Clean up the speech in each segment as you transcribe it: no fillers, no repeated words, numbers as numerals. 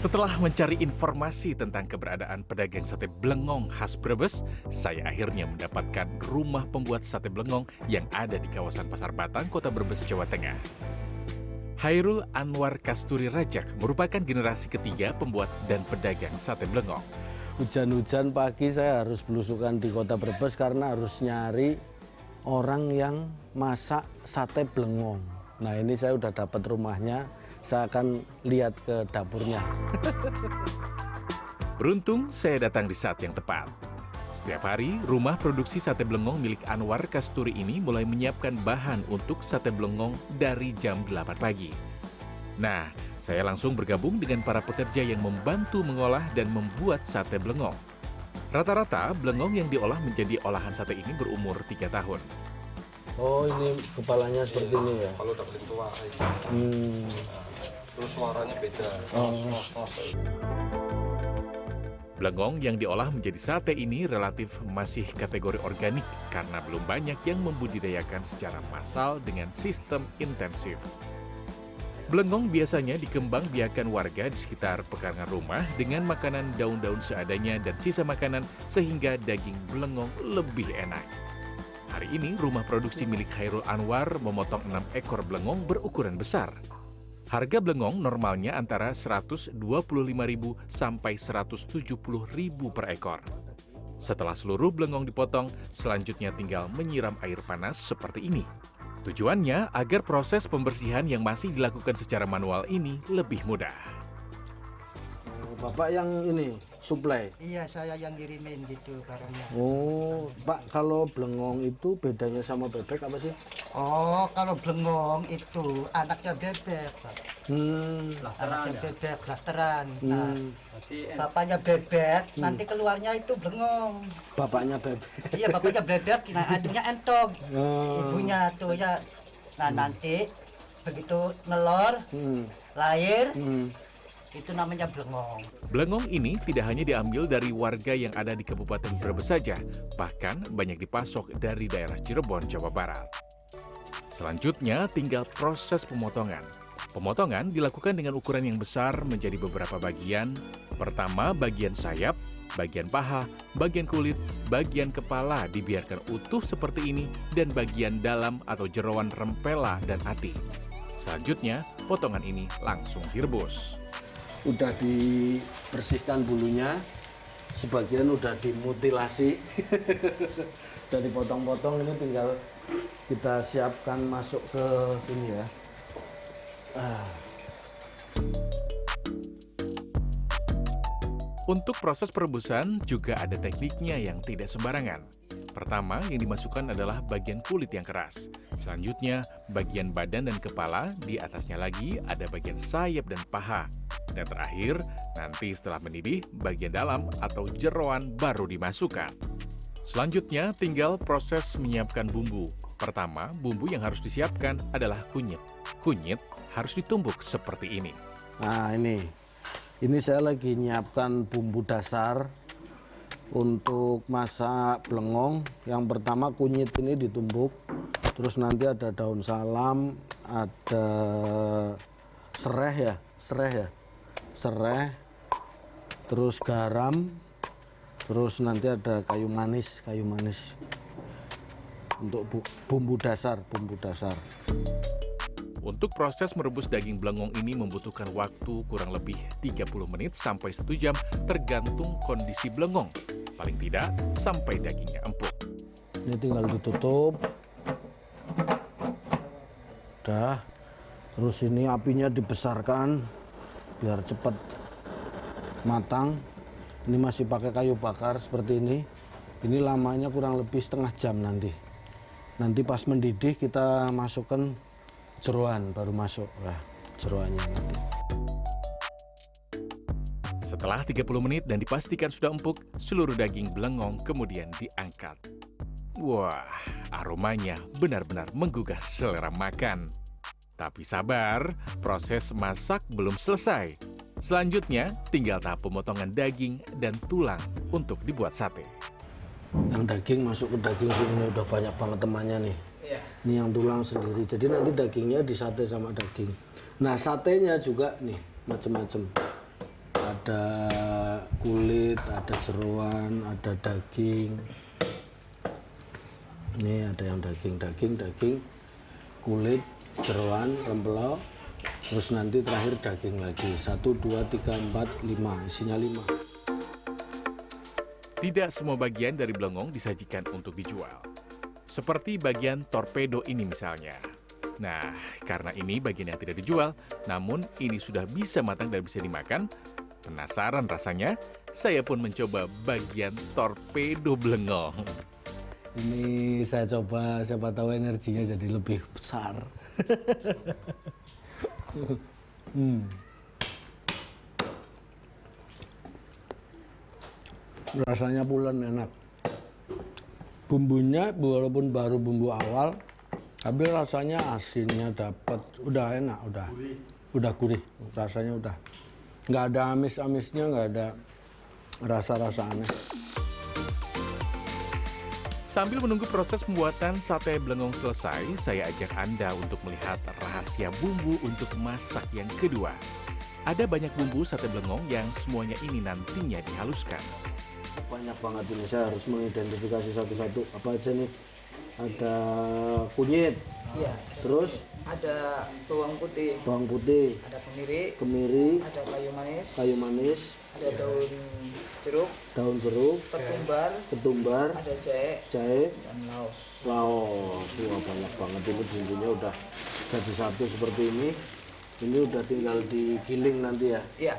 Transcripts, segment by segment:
Setelah mencari informasi tentang keberadaan pedagang sate blengong khas Brebes, saya akhirnya mendapatkan rumah pembuat sate blengong yang ada di kawasan Pasar Batang, Kota Brebes, Jawa Tengah. Hairul Anwar Kasturi Rajak merupakan generasi ketiga pembuat dan pedagang sate blengong. Hujan-hujan pagi saya harus belusukan di Kota Brebes karena harus nyari orang yang masak sate blengong. Nah, ini saya udah dapat rumahnya. Saya akan lihat ke dapurnya. Beruntung saya datang di saat yang tepat. Setiap hari, rumah produksi sate blengong milik Anwar Kasturi ini mulai menyiapkan bahan untuk sate blengong dari jam 8 pagi. Nah, saya langsung bergabung dengan para pekerja yang membantu mengolah dan membuat sate blengong. Rata-rata, blengong yang diolah menjadi olahan sate ini berumur 3 tahun. Oh, ini kepalanya seperti ini ya? Kalau udah paling tua kayak terus suaranya beda. Blengong yang diolah menjadi sate ini relatif masih kategori organik karena belum banyak yang membudidayakan secara massal dengan sistem intensif. Blengong biasanya dikembangbiakan warga di sekitar pekarangan rumah dengan makanan daun-daun seadanya dan sisa makanan sehingga daging blengong lebih enak. Hari ini rumah produksi milik Hairul Anwar memotong 6 ekor blengong berukuran besar. Harga blengong normalnya antara Rp125.000 sampai Rp170.000 per ekor. Setelah seluruh blengong dipotong, selanjutnya tinggal menyiram air panas seperti ini. Tujuannya agar proses pembersihan yang masih dilakukan secara manual ini lebih mudah. Bapak yang ini, suplai? Iya, saya yang ngirimin gitu barangnya. Oh, Pak, kalau blengong itu bedanya sama bebek apa sih? Oh, kalau blengong itu anaknya bebek, Pak. Anaknya bebek, blasteran. Nah, bapaknya bebek, nanti keluarnya itu blengong. Bapaknya bebek? Iya, bapaknya bebek, nah adanya entog. Ibunya tuh ya. Nah, nanti begitu nelor, lahir, itu namanya blengong. Blengong ini tidak hanya diambil dari warga yang ada di Kabupaten Brebes saja, bahkan banyak dipasok dari daerah Cirebon, Jawa Barat. Selanjutnya tinggal proses pemotongan. Pemotongan dilakukan dengan ukuran yang besar menjadi beberapa bagian. Pertama, bagian sayap, bagian paha, bagian kulit, bagian kepala dibiarkan utuh seperti ini, dan bagian dalam atau jeroan rempela dan ati. Selanjutnya, potongan ini langsung direbus. Udah dibersihkan bulunya, sebagian udah dimutilasi, udah dipotong-potong, ini tinggal kita siapkan masuk ke sini ya. Untuk proses perebusan juga ada tekniknya yang tidak sembarangan. Pertama yang dimasukkan adalah bagian kulit yang keras. Selanjutnya bagian badan dan kepala, di atasnya lagi ada bagian sayap dan paha. Dan terakhir, nanti setelah mendidih, bagian dalam atau jeroan baru dimasukkan. Selanjutnya, tinggal proses menyiapkan bumbu. Pertama, bumbu yang harus disiapkan adalah kunyit. Kunyit harus ditumbuk seperti ini. Nah, ini saya lagi nyiapkan bumbu dasar untuk masak blengong. Yang pertama kunyit ini ditumbuk, terus nanti ada daun salam, ada serai, terus garam, terus nanti ada kayu manis untuk bumbu dasar. Untuk proses merebus daging blengong ini membutuhkan waktu kurang lebih 30 menit sampai 1 jam tergantung kondisi blengong. Paling tidak sampai dagingnya empuk. Ini tinggal ditutup. Udah. Terus ini apinya dibesarkan biar cepat matang. Ini masih pakai kayu bakar seperti ini. Ini lamanya kurang lebih setengah jam nanti. Nanti pas mendidih kita masukkan jeroan, baru masuk jeroannya nanti. Setelah 30 menit dan dipastikan sudah empuk, seluruh daging blengong kemudian diangkat. Wah, aromanya benar-benar menggugah selera makan. Tapi sabar, proses masak belum selesai. Selanjutnya, tinggal tahap pemotongan daging dan tulang untuk dibuat sate. Yang daging masuk ke daging sini udah banyak banget temannya nih. Ini yang tulang sendiri. Jadi nanti dagingnya disate sama daging. Nah, satenya juga nih macem-macem. ada kulit, ada jeroan, ada daging. Ini ada yang daging, kulit, jeroan, rempelo, terus nanti terakhir daging lagi. 1, 2, 3, 4, 5, isinya 5. Tidak semua bagian dari belengong disajikan untuk dijual. Seperti bagian torpedo ini misalnya. Nah, karena ini bagian yang tidak dijual, namun ini sudah bisa matang dan bisa dimakan, penasaran rasanya, saya pun mencoba bagian torpedo belengong. Ini saya coba, siapa tahu energinya jadi lebih besar. Rasanya pulen, enak. Bumbunya walaupun baru bumbu awal, tapi rasanya asinnya dapat, udah enak, udah gurih, rasanya udah. Nggak ada amis-amisnya, nggak ada rasa-rasa aneh. Sambil menunggu proses pembuatan sate belengong selesai, saya ajak Anda untuk melihat rahasia bumbu untuk masak yang kedua. Ada banyak bumbu sate belengong yang semuanya ini nantinya dihaluskan. Banyak banget ini, saya harus mengidentifikasi satu-satu. Apa aja nih? Ada kunyit, Iya. terus Ada bawang putih, ada kemiri, ada kayu manis, ada daun jeruk, ketumbar, ada jahe, jahe, dan laos. laos. Wah, banyak banget ini bumbunya, udah jadi satu seperti ini. Ini udah tinggal digiling nanti ya. Iya,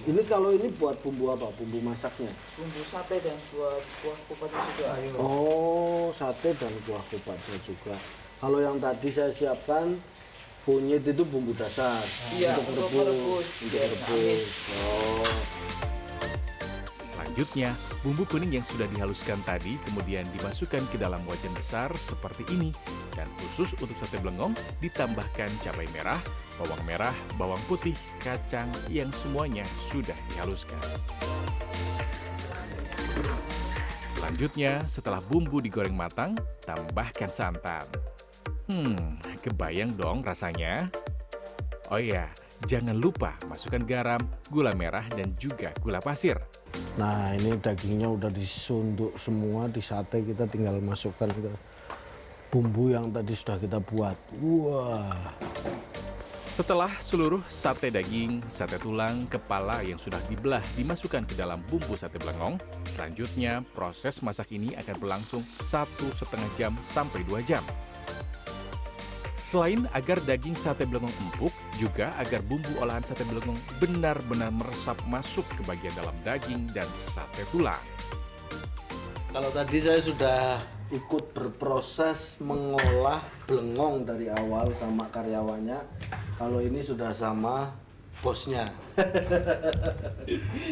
Ini kalau ini buat bumbu apa? Bumbu masaknya? bumbu sate dan buah kupatnya juga. Oh, sate dan kuah kupatnya juga. Kalau yang tadi saya siapkan kunyit itu bumbu dasar. Iya, untuk untuk merebus. Untuk Biar rebus. Oh. Selanjutnya, bumbu kuning yang sudah dihaluskan tadi kemudian dimasukkan ke dalam wajan besar seperti ini. Dan khusus untuk sate belengong ditambahkan cabai merah, bawang merah, bawang putih, kacang yang semuanya sudah dihaluskan. Selanjutnya, setelah bumbu digoreng matang, tambahkan santan. Kebayang dong rasanya? Oh iya, jangan lupa masukkan garam, gula merah, dan juga gula pasir. Nah, ini dagingnya udah disunduk semua di sate, kita tinggal masukkan ke bumbu yang tadi sudah kita buat. Wah. Setelah seluruh sate daging, sate tulang, kepala yang sudah dibelah dimasukkan ke dalam bumbu sate belengong, selanjutnya proses masak ini akan berlangsung 1,5 jam sampai 2 jam. Selain agar daging sate belengong empuk, juga agar bumbu olahan sate belengong benar-benar meresap masuk ke bagian dalam daging dan sate tulang. Kalau tadi saya sudah ikut berproses mengolah belengong dari awal sama karyawannya. Kalau ini sudah sama bosnya.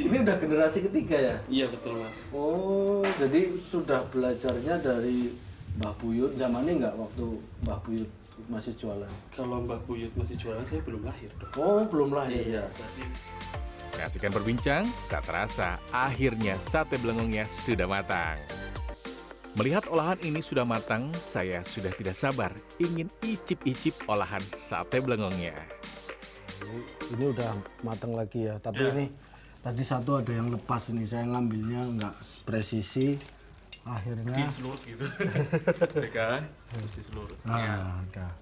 Ini udah generasi ketiga ya? Iya betul Mas. Oh, jadi sudah belajarnya dari Mbah Buyut. Zamannya nggak waktu Mbah Buyut masih jualan? Kalau Mbak Buyut masih jualan saya belum lahir. Oh, belum lahir ya. Kasihkan berbincang, tak terasa akhirnya sate belengongnya sudah matang. Melihat olahan ini sudah matang, saya sudah tidak sabar ingin icip-icip olahan sate belengongnya. Ini udah matang lagi ya, tapi ini tadi satu ada yang lepas ini, saya ngambilnya nggak presisi, akhirnya Diselut gitu. Kan? Harus diselut. nah udah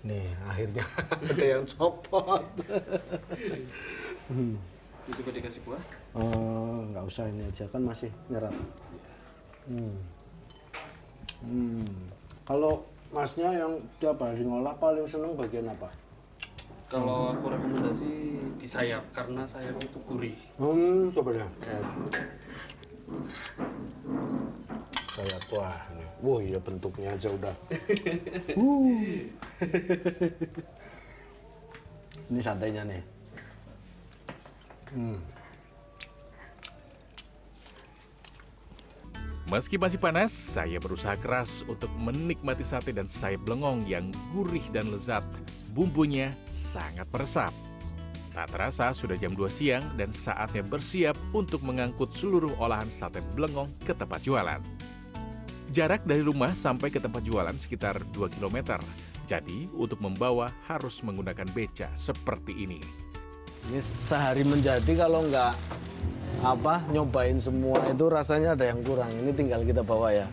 nih akhirnya ada yang copot. Itu juga dikasih kuah? Nggak usah, ini aja kan masih nyerap. Kalau masnya yang tiap hari ngolah paling seneng bagian apa? Kalau aku rekomendasi di sayap karena sayap itu gurih. Coba deh. Saya wah ini. Wah iya, bentuknya aja udah. Ini santainya nih. Meski masih panas, saya berusaha keras untuk menikmati sate dan sayap belengong yang gurih dan lezat. Bumbunya sangat meresap. Tak terasa sudah jam 2 siang dan saatnya bersiap untuk mengangkut seluruh olahan sate belengong ke tempat jualan. Jarak dari rumah sampai ke tempat jualan sekitar 2 km. Jadi untuk membawa harus menggunakan beca seperti ini. Ini sehari menjadi kalau nggak nyobain semua itu rasanya ada yang kurang. Ini tinggal kita bawa ya.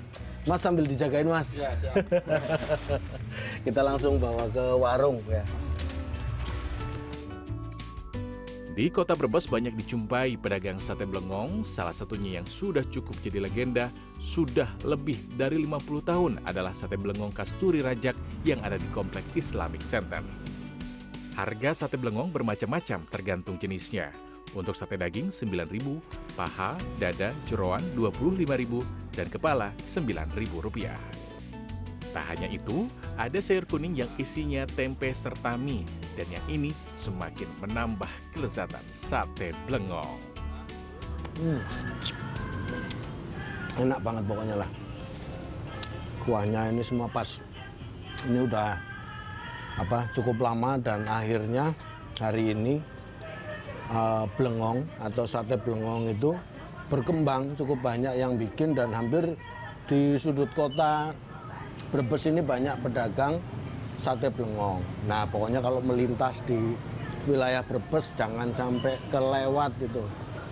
Mas sambil dijagain Mas. Ya, siap. Kita langsung bawa ke warung ya. Di kota Brebes banyak dijumpai pedagang sate blengong, salah satunya yang sudah cukup jadi legenda, sudah lebih dari 50 tahun adalah sate blengong Kasturi Rajak yang ada di Komplek Islamic Center. Harga sate blengong bermacam-macam tergantung jenisnya. Untuk sate daging 9.000, paha, dada, jeroan 25.000, dan kepala Rp9.000. Tak hanya itu, ada sayur kuning yang isinya tempe serta mie, dan yang ini semakin menambah kelezatan sate blengong. Enak banget pokoknya lah. Kuahnya ini semua pas. Ini udah cukup lama dan akhirnya hari ini blengong atau sate blengong itu berkembang, cukup banyak yang bikin dan hampir di sudut kota Brebes ini banyak pedagang sate blengong. Nah pokoknya kalau melintas di wilayah Brebes jangan sampai kelewat itu.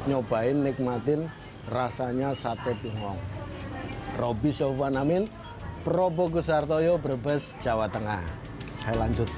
Nyobain, nikmatin rasanya sate blengong. Roby Sofwan Amin, Probokus Hartoyo, Brebes, Jawa Tengah. Saya lanjut.